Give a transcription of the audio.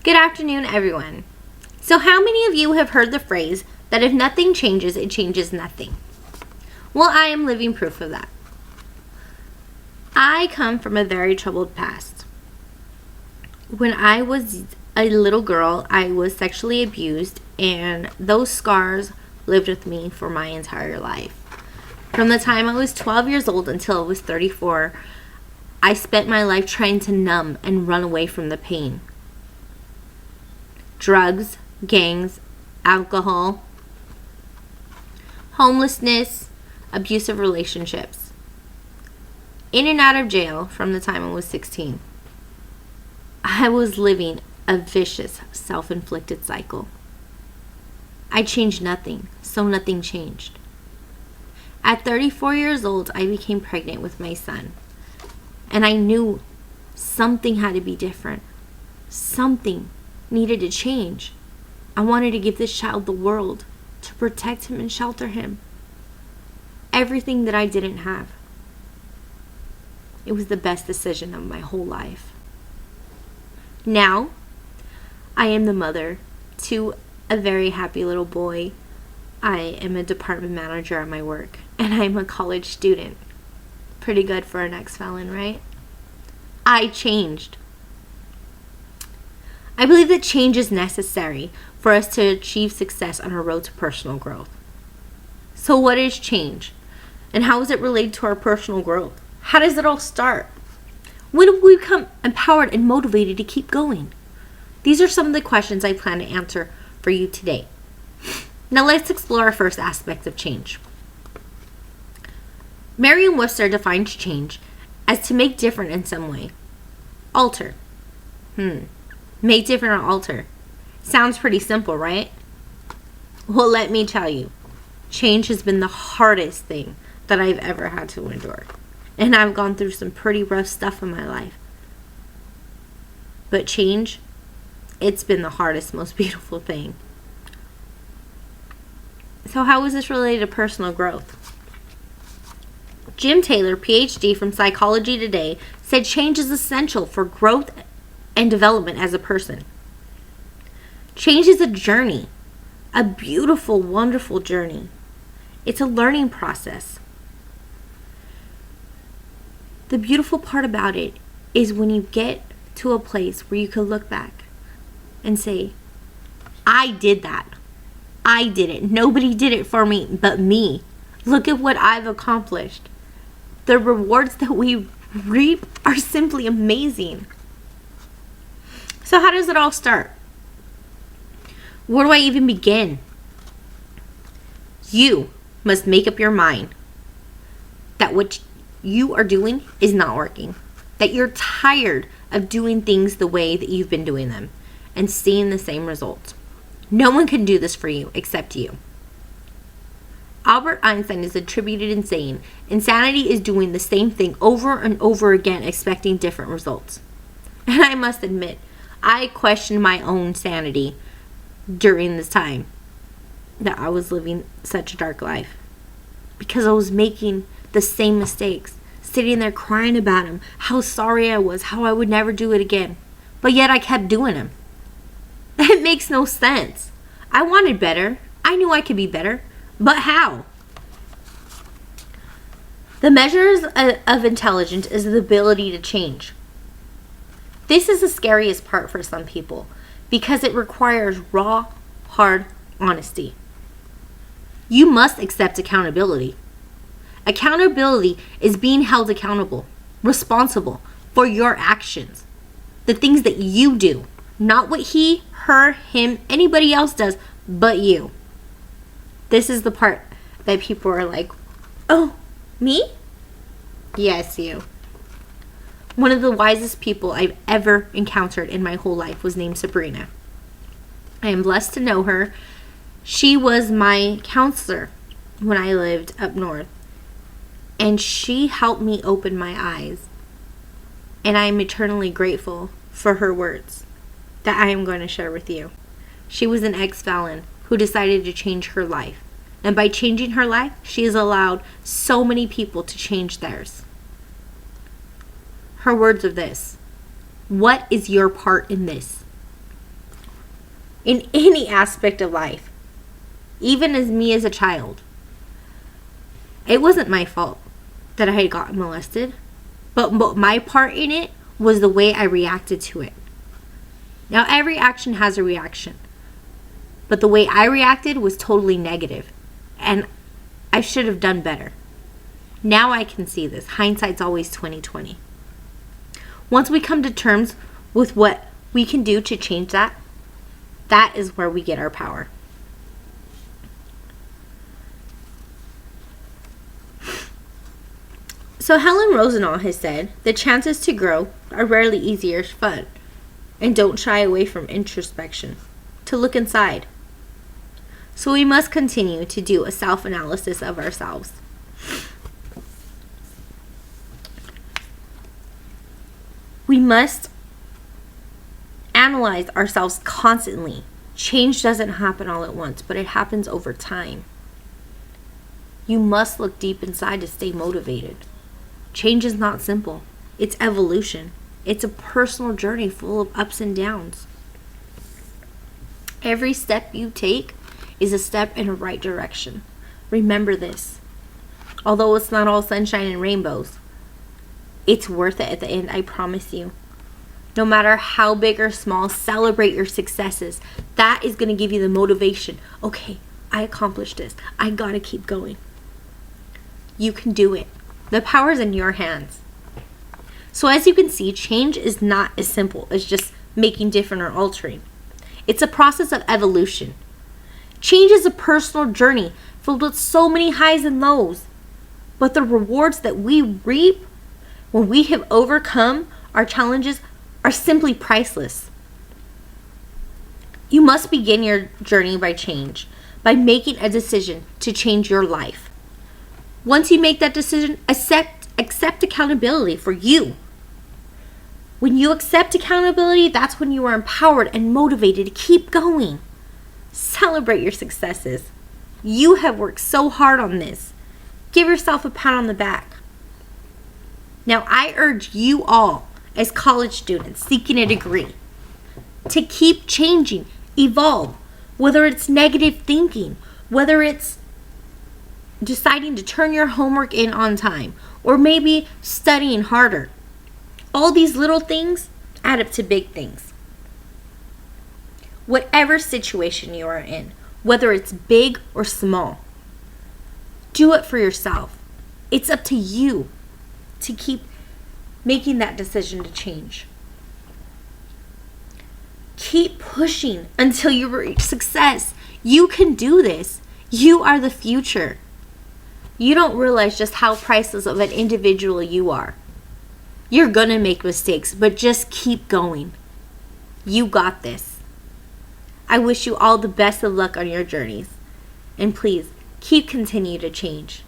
Good afternoon, everyone. So how many of you have heard the phrase that if nothing changes, it changes nothing? Well, I am living proof of that. I come from a very troubled past. When I was a little girl, I was sexually abused, and those scars lived with me for my entire life. From the time I was 12 years old until I was 34, I spent my life trying to numb and run away from the pain. Drugs, gangs, alcohol, homelessness, abusive relationships. In and out of jail from the time I was 16. I was living a vicious, self-inflicted cycle. I changed nothing, so nothing changed. At 34 years old, I became pregnant with my son. And I knew something had to be different. Something needed to change. I wanted to give this child the world, to protect him and shelter him. Everything that I didn't have. It was the best decision of my whole life. Now, I am the mother to a very happy little boy. I am a department manager at my work, and I'm a college student. Pretty good for an ex-felon, right? I changed. I believe that change is necessary for us to achieve success on our road to personal growth. So what is change? And how is it related to our personal growth? How does it all start? When do we become empowered and motivated to keep going? These are some of the questions I plan to answer for you today. Now let's explore our first aspect of change. Merriam-Webster defines change as to make different in some way. Alter. Make different or alter. Sounds pretty simple, right? Well, let me tell you, change has been the hardest thing that I've ever had to endure. And I've gone through some pretty rough stuff in my life. But change, it's been the hardest, most beautiful thing. So how is this related to personal growth? Jim Taylor, PhD from Psychology Today, said change is essential for growth and development as a person. Change is a journey, a beautiful, wonderful journey. It's a learning process. The beautiful part about it is when you get to a place where you can look back and say, I did that. I did it. Nobody did it for me but me. Look at what I've accomplished. The rewards that we reap are simply amazing. So how does it all start? Where do I even begin? You must make up your mind that what you are doing is not working. That you're tired of doing things the way that you've been doing them and seeing the same results. No one can do this for you except you. Albert Einstein is attributed in saying, insanity is doing the same thing over and over again, expecting different results. And I must admit, I questioned my own sanity during this time that I was living such a dark life. Because I was making the same mistakes, sitting there crying about them, how sorry I was, how I would never do it again. But yet I kept doing them. It makes no sense. I wanted better. I knew I could be better. But how? The measures of intelligence is the ability to change. This is the scariest part for some people because it requires raw, hard honesty. You must accept accountability. Accountability is being held accountable, responsible for your actions. The things that you do, not what he, her, him, anybody else does, but you. This is the part that people are like, oh, me? Yes, you. One of the wisest people I've ever encountered in my whole life was named Sabrina. I am blessed to know her. She was my counselor when I lived up north. And she helped me open my eyes. And I am eternally grateful for her words that I am going to share with you. She was an ex-felon who decided to change her life. And by changing her life, she has allowed so many people to change theirs. Her words are this: what is your part in this? in any aspect of life, even as me as a child. It wasn't my fault that I had gotten molested, but my part in it was the way I reacted to it. Now, every action has a reaction, but the way I reacted was totally negative, and I should have done better. Now I can see this. Hindsight's always 20/20. Once we come to terms with what we can do to change that, that is where we get our power. So Helen Rosenau has said, the chances to grow are rarely easy or fun, and don't shy away from introspection, to look inside. So we must continue to do a self-analysis of ourselves. We must analyze ourselves constantly. Change doesn't happen all at once, but it happens over time. You must look deep inside to stay motivated. Change is not simple. It's evolution. It's a personal journey full of ups and downs. Every step you take is a step in the right direction. Remember this. Although it's not all sunshine and rainbows, it's worth it at the end, I promise you. No matter how big or small, celebrate your successes. That is going to give you the motivation. Okay, I accomplished this. I got to keep going. You can do it. The power's in your hands. So as you can see, change is not as simple as just making different or altering. It's a process of evolution. Change is a personal journey filled with so many highs and lows. But the rewards that we reap when we have overcome our challenges are simply priceless. You must begin your journey by change, by making a decision to change your life. Once you make that decision, accept accountability for you. When you accept accountability, that's when you are empowered and motivated to keep going. Celebrate your successes. You have worked so hard on this. Give yourself a pat on the back. Now, I urge you all, as college students seeking a degree, to keep changing, evolve, whether it's negative thinking, whether it's deciding to turn your homework in on time, or maybe studying harder. All these little things add up to big things. Whatever situation you are in, whether it's big or small, do it for yourself. It's up to you to keep making that decision to change. Keep pushing until you reach success. You can do this. You are the future. You don't realize just how priceless of an individual you are. You're going to make mistakes, but just keep going. You got this. I wish you all the best of luck on your journeys. And please, continue to change.